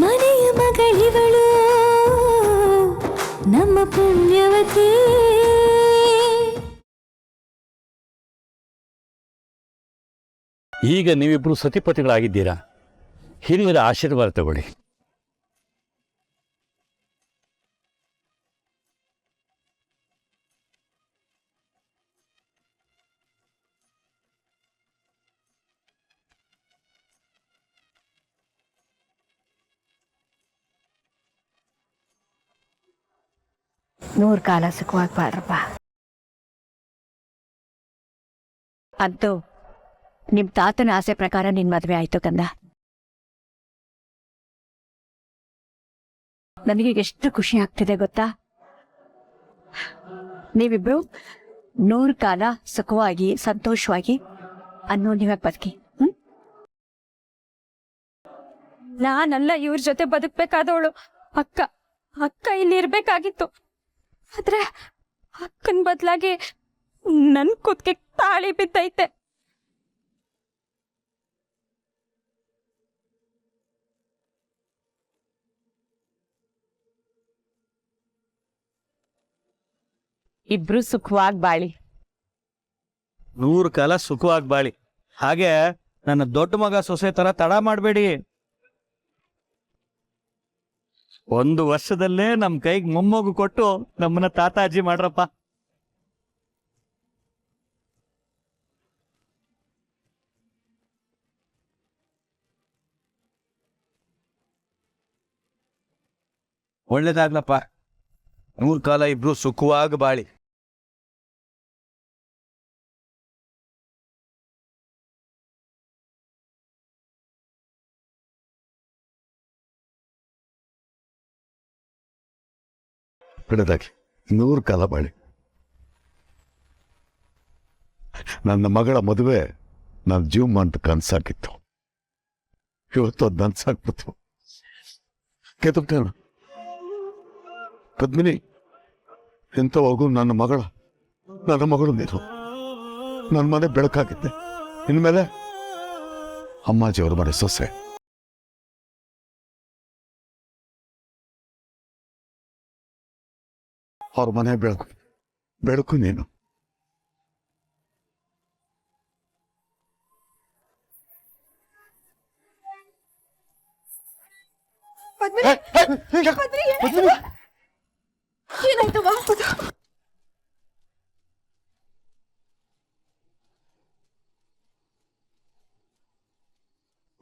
ಮನೆಯ ಮಗಳಿವಳು ನಮ್ಮ ಪುಣ್ಯವತಿ. ಈಗ ನೀವಿಬ್ರು ಸತಿಪತಿಗಳಾಗಿದ್ದೀರಾ. ಹಿರಿಯರ ಆಶೀರ್ವಾದ ತಗೊಳ್ಳಿ. ನೂರು ಕಾಲ ಸುಖವಾಗಿ ಬಾಳ್ರಪ್ಪ. ಅಂತೂ ನಿಮ್ ತಾತನ ಆಸೆ ಪ್ರಕಾರ ನಿನ್ ಮದ್ವೆ ಆಯ್ತು ಕಂದ. ನನಗೆ ಎಷ್ಟು ಖುಷಿ ಆಗ್ತಿದೆ ಗೊತ್ತಾ. ನೀವಿಬ್ರು 100 ಕಾಲ ಸುಖವಾಗಿ ಸಂತೋಷವಾಗಿ ಅನ್ಯೋನ್ಯವಾಗಿ ಬದುಕಿ. ನಾನಲ್ಲ ಇವ್ರ ಜೊತೆ ಬದುಕ್ಬೇಕಾದವಳು. ಅಕ್ಕ ಇಲ್ಲಿ ಇರ್ಬೇಕಾಗಿತ್ತು. ಆದ್ರೆ ಅಕ್ಕನ ಬದಲಾಗಿ ನನ್ ಕುತ್ತಿಗೆ ತಾಳಿ ಬಿದ್ದೈತೆ. ಇಬ್ರು ಸುಖವಾಗಿ ಬಾಳಿ. 100 ಕಾಲ ಸುಖವಾಗಿ ಬಾಳಿ. ಹಾಗೆ ನನ್ನ ದೊಡ್ಡ ಮಗ ಸೊಸೆ ತರ ತಡ ಮಾಡಬೇಡಿ. 1 ವರ್ಷದಲ್ಲೇ ನಮ್ ಕೈಗೆ ಮೊಮ್ಮಗು ಕೊಟ್ಟು ನಮ್ಮನ್ನ ತಾತಾಜಿ ಮಾಡ್ರಪ್ಪ. ಒಳ್ಳೇದಾಗ್ಲಪ್ಪ. 100 ಕಾಲ ಇಬ್ರು ಸುಖವಾಗಿ ಬಾಳಿ. ಬಿಡದಾಗಿ 100 ಕಾಲ ಬಾಳಿ. ನನ್ನ ಮಗಳ ಮದುವೆ ನನ್ನ ಜೀವಮಾನದ ಕನಸಾಗಿತ್ತು. ಇವತ್ತು ಅದು ನನ್ಸಾಗ್ಬಿಡ್ತು. ಕೆತ್ತೇನು ಪದ್ಮಿನಿ, ಎಂತ ಹೋಗು ನನ್ನ ಮಗಳು ನೀನು. ನನ್ನ ಮನೆ ಬೆಳಕಾಗಿದ್ದೆ. ಇನ್ಮೇಲೆ ಅಮ್ಮಾಜಿಯವ್ರ ಮನೆ ಸೊಸೆ. ಅವ್ರ ಮನೆ ಬೆಳಕು ನೀನು.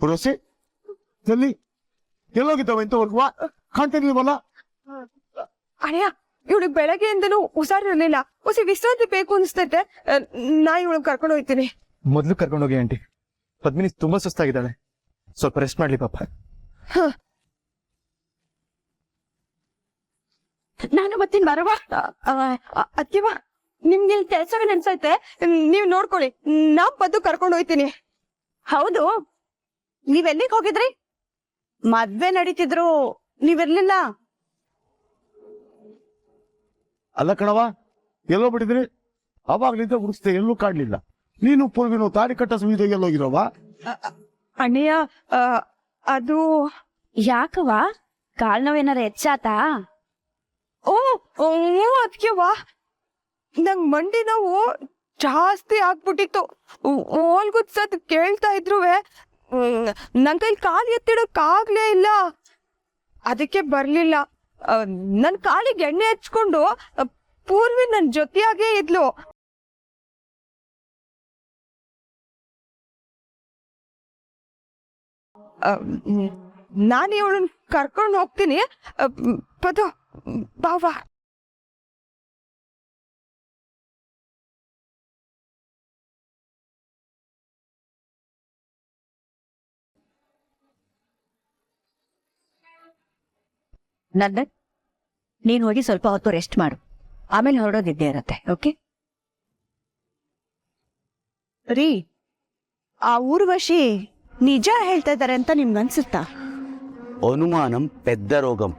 ಪುರೋಸಿ ಎಲ್ಲಿ ಎಲ್ಲೋಗಿದ್ದಾವ ಇಂಥವ್ರಿಗೆ ಕಾಣ್ತಿರ್ಲಿಲ್ವಲ್ಲ? ಅಯ್ಯ, ಇವಳಿಗೆ ಬೆಳಗ್ಗೆಯಿಂದಲೂ ಹುಷಾರಿರ್ಲಿಲ್ಲ. ಹೊಸ ವಿಶ್ರಾಂತಿ ಬೇಕು ಅನ್ಸ್ತೈತೆ. ನಾ ಇವಳಿಗೆ ಕರ್ಕೊಂಡು ಹೋಗ್ತೀನಿ. ಮೊದ್ಲು ಕರ್ಕೊಂಡೋಗಿ ಆಂಟಿ. ಪದ್ಮಿನಿ ತುಂಬಾ ಸುಸ್ತಾಗಿದ್ದಾಳೆ, ಸ್ವಲ್ಪ ರೆಸ್ಟ್ ಮಾಡ್ಲಿ ಪಾಪ. ನಾನು ಬರ್ತೀನಿ ಬರವ. ಅತ್ಯವ, ನಿಮ್ಗೆ ಇಲ್ಲಿ ಕೆಲಸ ನೆನ್ಸೈತೆ, ನೀವ್ ನೋಡ್ಕೊಳ್ಳಿ. ನಾ ಪದ್ದು ಕರ್ಕೊಂಡು ಹೋಗ್ತೀನಿ. ಹೌದು, ನೀವೆಲ್ಲಿಗೆ ಹೋಗಿದ್ರಿ? ಮದ್ವೆ ನಡೀತಿದ್ರು, ನೀವಿರ್ಲಿಲ್ಲ? ಅಲ್ಲ ಕಣವ, ಎಲ್ಲೋ ಬಿಟ್ಟಿದ್ರಿ? ಅವಾಗ್ಲಿಂದ ಹುಡುಕ್ತೆ, ಎಲ್ಲೂ ಕಾಡ್ಲಿಲ್ಲ. ನೀನು ಪೂರ್ವಿನು ತಾಳಿ ಕಟ್ಟ ಸುವಿದ ಎಲ್ಲೋಗಿರೋವ? ಅಣ್ಣಯ್ಯ, ಅದು ಯಾಕವ, ಕಾಲ್ ನೋವೇನಾರ ಹೆಚ್ಚಾತಾ? ಓ ಅದಕ್ಕೆವಾ, ನಂಗ್ ಮಂಡಿ ನೋವು ಜಾಸ್ತಿ ಆಗ್ಬಿಟ್ಟಿತ್ತು. ಓಲ್ಗುತ್ಸದ್ ಕೇಳ್ತಾ ಇದ್ರುವೆ ನನ್ ಕೈಲಿ ಕಾಲು ಎತ್ತಿಡೋಕ್ಕಾಗ್ಲೇ ಇಲ್ಲ. ಅದಕ್ಕೆ ಬರ್ಲಿಲ್ಲ. ನನ್ ಕಾಲಿಗೆ ಎಣ್ಣೆ ಹಚ್ಕೊಂಡು ಪೂರ್ವಿ ನನ್ ಜೊತೆಯಾಗೇ ಇದ್ಲು. ನಾನು ಇವಳನ್ನ ಕರ್ಕೊಂಡು ಹೋಗ್ತೀನಿ. ಪದು ಬಾವಾ. ನಂದನ್, ನೀನ್ ಹೋಗಿ ಸ್ವಲ್ಪ ಹೊತ್ತು ರೆಸ್ಟ್ ಮಾಡು, ಆಮೇಲೆ ಹೊರಡೋದಿದ್ದೇ ಇರತ್ತೆ. ಓಕೆ ರೀ, ಆ ಊರ್ವಶಿ ನಿಜ ಹೇಳ್ತಾ ಇದ್ದಾರೆ ಅಂತ ನಿಮ್ಗನ್ಸುತ್ತಾ? ಅನುಮಾನಂ ಪೆದ್ದ ರೋಗಂ.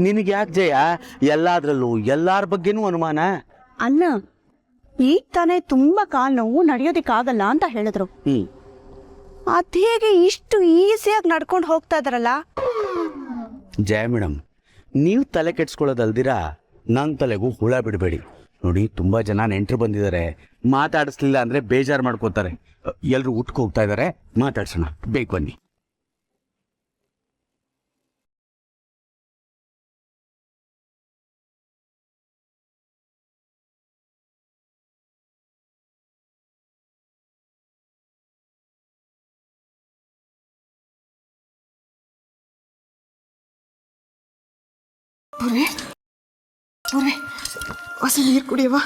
ನಿನಗೆ ಯಾಕೆ ಜಯ ಎಲ್ಲಾದ್ರಲ್ಲೂ ಎಲ್ಲಾರ ಬಗ್ಗೆನೂ ಅನುಮಾನ? ಅಲ್ಲ, ಈಗ ತಾನೇ ತುಂಬಾ ಕಾಲ್ ನೋವು, ನಡೆಯೋದಿಕ್ಕಾಗಲ್ಲ ಅಂತ ಹೇಳಿದ್ರು. ಅದ್ ಹೇಗೆ ಇಷ್ಟು ಈಸಿಯಾಗಿ ನಡ್ಕೊಂಡು ಹೋಗ್ತಾ ಇದಾರಲ್ಲ? ಜಯ ಮೇಡಮ್, ನೀವು ತಲೆ ಕೆಡ್ಸ್ಕೊಳ್ಳೋದಲ್ದಿರಾ ನನ್ನ ತಲೆಗೂ ಹುಳ ಬಿಡಬೇಡಿ. ನೋಡಿ, ತುಂಬ ಜನ ನೆಂಟರು ಬಂದಿದ್ದಾರೆ, ಮಾತಾಡಿಸ್ಲಿಲ್ಲ ಅಂದರೆ ಬೇಜಾರು ಮಾಡ್ಕೋತಾರೆ. ಎಲ್ಲರೂ ಊಟಕ್ಕೆ ಹೋಗ್ತಾ ಇದ್ದಾರೆ, ಮಾತಾಡ್ಸೋಣ, ಬೇಗ ಬನ್ನಿ. ಹೊಸ ನೀರು ಕುಡಿಯವ.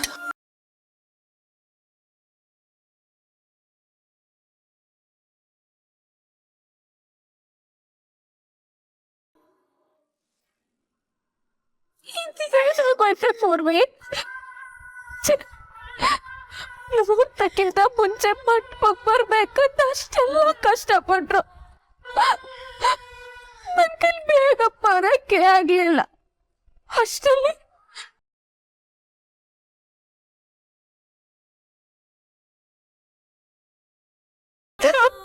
ಮುಹೂರ್ತಕ್ಕಿಂತ ಮುಂಚೆ ಮಂಟಪಕ್ಕೆ ಬರ್ಬೇಕಂತ ಅಷ್ಟೆಲ್ಲ ಕಷ್ಟಪಟ್ರು. ನನಗೆ ಬೇಗ ಬರಕ್ಕೆ ಆಗ್ಲಿಲ್ಲ. ಅಷ್ಟರಲ್ಲಿ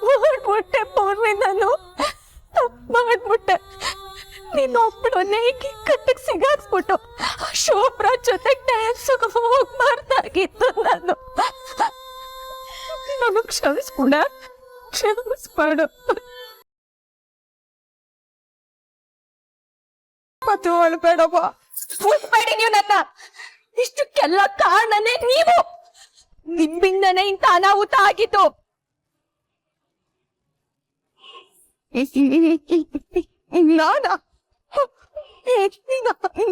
ಮಾಡ್ಬಿಟ್ಟೆ ಪೂರ್ವಿ, ನಾನು ಮಾಡ್ಬಿಟ್ಟೆ. ನೀನೊಬ್ಬಳನ್ನೇ ಕಟ್ಟಿಗೆ ಸಿಗಾಕ್ಸ್ಬಿಟ್ಟು ಶೋಭ್ರಾಜ್ ಜೊತೆ ಡ್ಯಾನ್ಸ್ ಹೋಗ್ಬಾರ್ದಾಗಿತ್ತು. ನಾನು ನನಗೆ ಕ್ಷಮಿಸ್ಬೇಡ. ಮತ್ತು ಅಳ್ಬೇಡವ್ವ. ಮುಟ್ಬೇಡಿ ನೀವು ನನ್ನ. ಇಷ್ಟಕ್ಕೆಲ್ಲ ಕಾರಣನೇ ನೀವು. ನಿಮ್ಮಿಂದನೇ ಇಂಥ ಅನಾಹುತ ಆಗಿತ್ತು.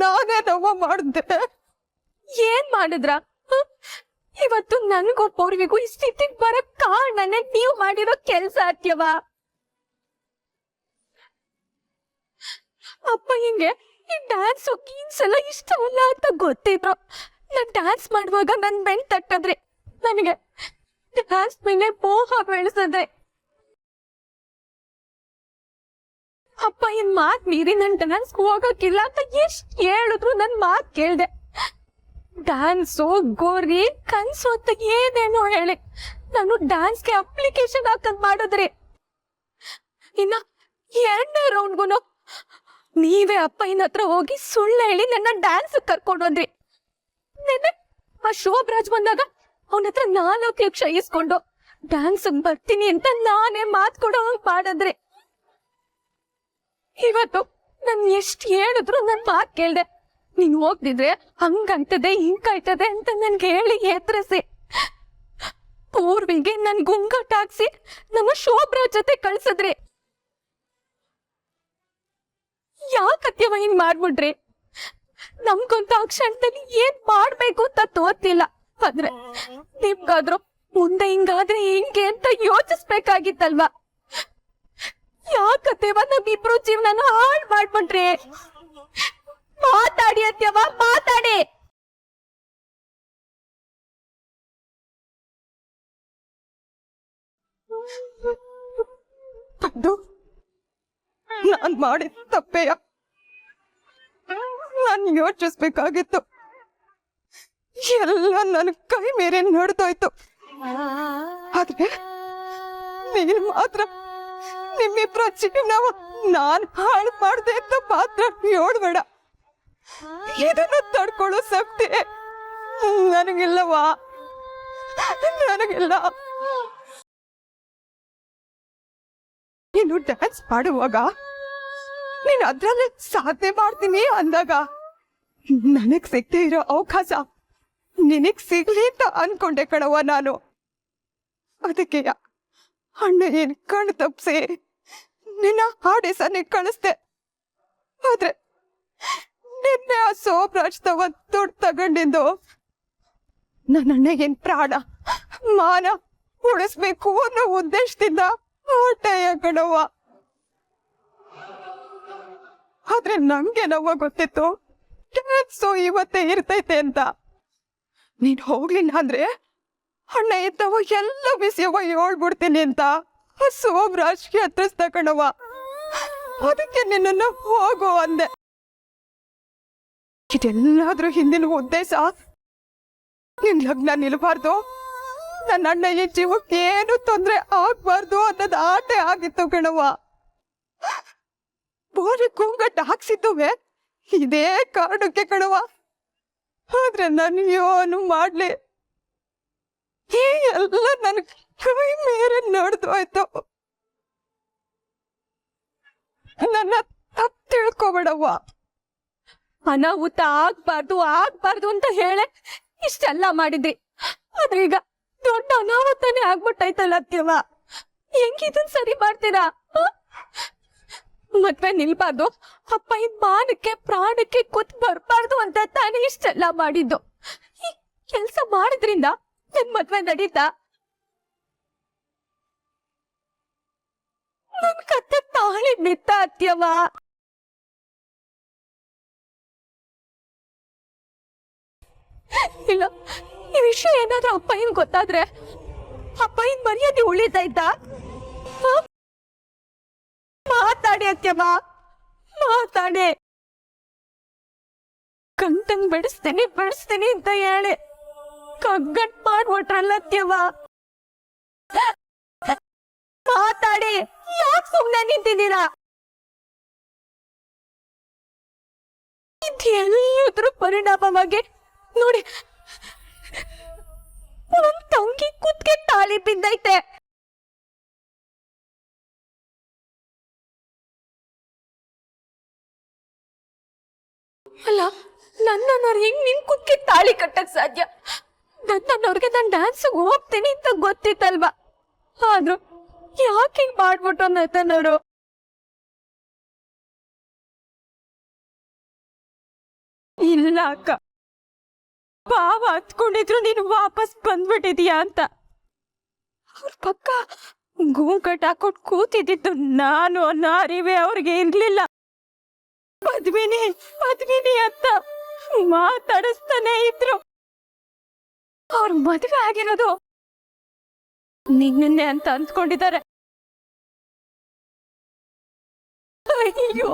ನಾನೇನವ್ವ ಮಾಡ್ದೆ? ಏನ್ ಮಾಡಿದ್ರ? ಇವತ್ತು ನನ್ಗೂ ಪೂರ್ವಿಗೂ ಈ ಸ್ಥಿತಿಗೆ ಬರಕ್ ಕಾರಣನೇ ನೀವು ಮಾಡಿರೋ ಕೆಲ್ಸ ಅತ್ಯವ. ಅಪ್ಪ ಹಿಂಗೆ ಈ ಡ್ಯಾನ್ಸ್ ಗೀನ್ಸ್ ಎಲ್ಲ ಇಷ್ಟವಲ್ಲ ಅಂತ ಗೊತ್ತಿದ್ರು. ನಾನ್ ಡ್ಯಾನ್ಸ್ ಮಾಡುವಾಗ ನನ್ ಬೆನ್ ತಟ್ಟದ್ರೆ, ನನಗೆ ಡ್ಯಾನ್ಸ್ ಮೇಲೆ ಮೋಹ ಬೆಳೆಸದ್ರೆ. ಅಪ್ಪ ಏನ್ ಮಾತ್ ಮೀರಿ ನನ್ ಡ್ಯಾನ್ಸ್ ಹೋಗಕ್ಕಿಲ್ಲ ಅಂತ ಎಷ್ಟ್ ಹೇಳಿದ್ರು ನನ್ ಮಾತ್ ಕೇಳ್ದೆ. ಡ್ಯಾನ್ಸು ಗೋರಿ ಕನ್ಸು ಅಂತ ಏನೇನೋ ಹೇಳಿ ನಾನು ಡ್ಯಾನ್ಸ್ಗೆ ಅಪ್ಲಿಕೇಶನ್ ಹಾಕಂದ್ ಮಾಡಿದ್ರಿ. ಇನ್ನ 2ನೇ ರೌಂಡ್ಗುನು ನೀವೇ ಅಪ್ಪಯ್ಯನ ಹತ್ರ ಹೋಗಿ ಸುಳ್ಳು ಹೇಳಿ ನನ್ನ ಡ್ಯಾನ್ಸ್ ಕರ್ಕೊಂಡೋದ್ರಿ. ನೆನ್ನೆ ಆ ಶೋಭರಾಜ್ ಬಂದಾಗ ಅವನ ಹತ್ರ 4 ಲಕ್ಷ ಇಸ್ಕೊಂಡು ಡ್ಯಾನ್ಸ್ ಬರ್ತೀನಿ ಅಂತ ನಾನೇ ಮಾತ್ ಕೊಡೋ ಮಾಡಿದ್ರಿ. ಇವತ್ತು ನನ್ ಎಷ್ಟ್ ಹೇಳಿದ್ರು ನನ್ ಮಾತ್ ಕೇಳ್ದೆ. ನೀನ್ ಹೋಗ್ದಿದ್ರೆ ಹಂಗಾಯ್ತದೆ ಹಿಂಗಾಯ್ತದೆ ಅಂತ ನನ್ಗೆ ಹೇಳಿ ಎತ್ತರಿಸಿ ಪೂರ್ವಿಗೆ ನನ್ ಗುಂಗಟಾಕ್ಸಿ ನಮ್ಮ ಶೋಭ್ರಾಜ್ ಜೊತೆ ಕಳ್ಸಿದ್ರಿ. ಯಾಕತ್ಯವ ಹಿಂಗ್ ಮಾಡ್ಬಿಡ್ರಿ? ನಮ್ಗಂತ ಆ ಕ್ಷಣದಲ್ಲಿ ಏನ್ ಮಾಡ್ಬೇಕು ಅಂತ ತೋತಿಲ್ಲ. ಆದ್ರೆ ನಿಮ್ಗಾದ್ರು ಮುಂದೆ ಹಿಂಗಾದ್ರೆ ಹೆಂಗೆ ಅಂತ ಯೋಚಿಸ್ಬೇಕಾಗಿತ್ತಲ್ವಾ? ಯಾಕತ್ಯವ ನಮ್ಮಿಬ್ರು ಜೀವನ ಹಾಳ್ ಮಾಡ್ಬಿಟ್ರಿ? ಮಾತಾಡಿ ಅತ್ಯವ, ಮಾತಾಡಿ. ನಾನ್ ಮಾಡಿದ ತಪ್ಪೆಯ. ನಾನ್ ಯೋಚಿಸ್ಬೇಕಾಗಿತ್ತು. ಎಲ್ಲ ನನ್ ಕೈ ಮೇರೆ ನಡೆದೋಯ್ತು. ಆದ್ರೆ ನೀನ್ ಮಾತ್ರ ನಿಮ್ಮಿಬ್ರ ಜೀವನವ ನಾನ್ ಹಾಳು ಮಾಡ್ದೆ ಅಂತ ಮಾತ್ರ ಹೇಳ್ಬೇಡ. ಇದನ್ನು ತಡ್ಕೊಳ್ಳೋ ಶಕ್ತಿ ನನಗಿಲ್ಲವಾ? ನನಗಿಲ್ಲ. ನೀನು ಡ್ಯಾನ್ಸ್ ಮಾಡುವಾಗ ನೀನ್ ಅದ್ರಲ್ಲೇ ಸಾಧನೆ ಮಾಡ್ತೀನಿ ಅಂದಾಗ ನನಗ್ ಸಿಗದೆ ಇರೋ ಅವಕಾಶ ನಿನಗ್ ಸಿಗ್ಲಿ ಅಂತ ಅನ್ಕೊಂಡೆ ಕಣವ ನಾನು. ಅದಕ್ಕೆ ಅಣ್ಣ ಏನ್ ಕಣ್ ತಪ್ಸಿ ನಿನ್ನ ಹಾಡಿಸನಿಗೆ ಕಳಿಸ್ದೆ. ಆದ್ರೆ ನಿನ್ನೆ ಆ ಶೋಭರಾಜ್ ದುಡ್ಡು ತಗೊಂಡಿದ್ದು ನನ್ನ ಅಣ್ಣ ಏನ್ ಪ್ರಾಣ ಮಾನ ಉಳಿಸ್ಬೇಕು ಅನ್ನೋ ಉದ್ದೇಶದಿಂದ ಆಟಯ ಕಣವ. ಆದ್ರೆ ನಂಗೇನವ್ವ ಗೊತ್ತಿತ್ತು ಡ್ಯಾನ್ಸು ಇವತ್ತೇ ಇರ್ತೈತೆ ಅಂತ. ನೀನ್ ಹೋಗ್ಲಿಲ್ಲ ಅಂದ್ರೆ ಅಣ್ಣ ಇದ್ದವ ಎಲ್ಲ ವಿಷಯವ ಹೇಳ್ಬಿಡ್ತೀನಿ ಅಂತ ಆ ಶೋಭರಾಜ್ಗೆ ಹತ್ತಿಸ್ದ ಕಣವ. ಅದಕ್ಕೆ ನಿನ್ನ ಹೋಗು ಅಂದೆ. ಇದೆಲ್ಲಾದ್ರೂ ಹಿಂದಿನ ಉದ್ದೇಶ ನಿನ್ ಲಗ್ನ ನಿಲ್ಬಾರ್ದು, ನನ್ನ ಅಣ್ಣ ಈ ಜೀವಕ್ಕೆ ಏನು ತೊಂದ್ರೆ ಆಗ್ಬಾರ್ದು ಅನ್ನೋದು ಆಟೆ ಆಗಿತ್ತು ಕಣವ. ಬೋರಿ ಕೂಗಟ್ಟು ಹಾಕ್ಸಿದ್ದುವೆ ಇದೇ ಕಾರಣಕ್ಕೆ ಕಣವ. ಆದ್ರೆ ನಾನು ಏನು ಮಾಡ್ಲಿ, ಈ ಎಲ್ಲ ನನ್ ಕೈ ಮೇರೆ ನಡೆದು ಆಯ್ತು. ನನ್ನ ತಪ್ಪು ತಿಳ್ಕೊಬೇಡವ್ವ. ಅನಾಹುತ ಆಗ್ಬಾರ್ದು ಅಂತ ಹೇಳೆ ಇಷ್ಟೆಲ್ಲ ಮಾಡಿದ್ರಿ. ಆದ್ರೆ ಈಗ ದೊಡ್ಡ ಅನಾಹುತನೇ ಆಗ್ಬಿಟ್ಟೈತಲ್ಲ ಅತ್ಯವ. ಹೆಂಗಿದನ್ ಸರಿ ಮಾಡ್ತೀರಾ? ಮದ್ವೆ ನಿಲ್ಬಾರ್ದು, ಅಪ್ಪ ಈ ಮಾನಕ್ಕೆ ಪ್ರಾಣಕ್ಕೆ ಕೂತ್ ಬರ್ಬಾರ್ದು ಅಂತ ತಾನೇ ಇಷ್ಟೆಲ್ಲ ಮಾಡಿದ್ದು. ಈ ಕೆಲ್ಸ ಮಾಡಿದ್ರಿಂದ ನನ್ ಮದ್ವೆ ನಡೀತಾ? ನನ್ ಕತ್ತೆ ತಾಳಿ ಬಿತ್ತ ಅತ್ಯವ. ಇಲ್ಲ, ಈ ವಿಷಯ ಏನಾದ್ರೂ ಅಪ್ಪಯ್ಯನ್ ಗೊತ್ತಾದ್ರೆ ಅಪ್ಪಯ್ಯನ್ ಮರ್ಯಾದೆ ಉಳಿತೈತಾ? ಮಾತಾಡಿ ಅತ್ಯಮ್ಮ, ಮಾತಾಡಿ. ಕಂಟಂಗ್ ಬೆಳೆಸ್ತೇನೆ ಅಂತ ಹೇಳಿ ಕಗ್ಗಟ್ ಮಾಡ್ಬಿಟ್ರಲ್ಲ ಅತ್ಯಮ್ಮ. ಮಾತಾಡಿ, ಯಾಕೆ ಸುಮ್ನೆ ನಿಂತಿದ್ದೀರಾ? ಇದೆಲ್ಲದ್ರ ಪರಿಣಾಮವಾಗಿ ನೋಡಿ ನನ್ ತಂಗಿ ಕುತ್ಗೆ ತಾಳಿ ಬಿದ್ದೈತೆ. ಅಲ್ಲ, ನನ್ನವ್ರು ಹೆಂಗ್ ನಿನ್ ಕುತ್ಗೆ ತಾಳಿ ಕಟ್ಟಕ್ ಸಾಧ್ಯ? ನನ್ನವ್ರಿಗೆ ನಾನ್ ಡ್ಯಾನ್ಸ್ ಹೋಗ್ತೀನಿ ಅಂತ ಗೊತ್ತಿತ್ತಲ್ವಾ? ಆದ್ರೂ ಯಾಕೆ ಹಿಂಗ್ ಮಾಡ್ಬಿಟ್ರು ನನ್ನವರು? ಇಲ್ಲ ಅಕ್ಕ, ಭಾವ ಹತ್ಕೊಂಡಿದ್ರು ನೀನು ವಾಪಸ್ ಬಂದ್ಬಿಟ್ಟಿದೀಯಾ ಅಂತ. ಅವ್ರ ಪಕ್ಕ ಗೂಂಕಟ್ ಹಾಕೊಂಡು ಕೂತಿದ್ದಿದ್ದು ನಾನು ಅನ್ನೋ ಅರಿವೇ ಅವ್ರಿಗೆ ಇರ್ಲಿಲ್ಲ. ಪದ್ಮಿನಿ ಅಂತ ಮಾತಾಡಿಸ್ತಾನೆ ಇದ್ರು. ಅವ್ರ ಮದುವೆ ಆಗಿರೋದು ನಿನ್ನೆ ಅಂತ ಅಂದ್ಕೊಂಡಿದ್ದಾರೆ. ಅಯ್ಯೋ.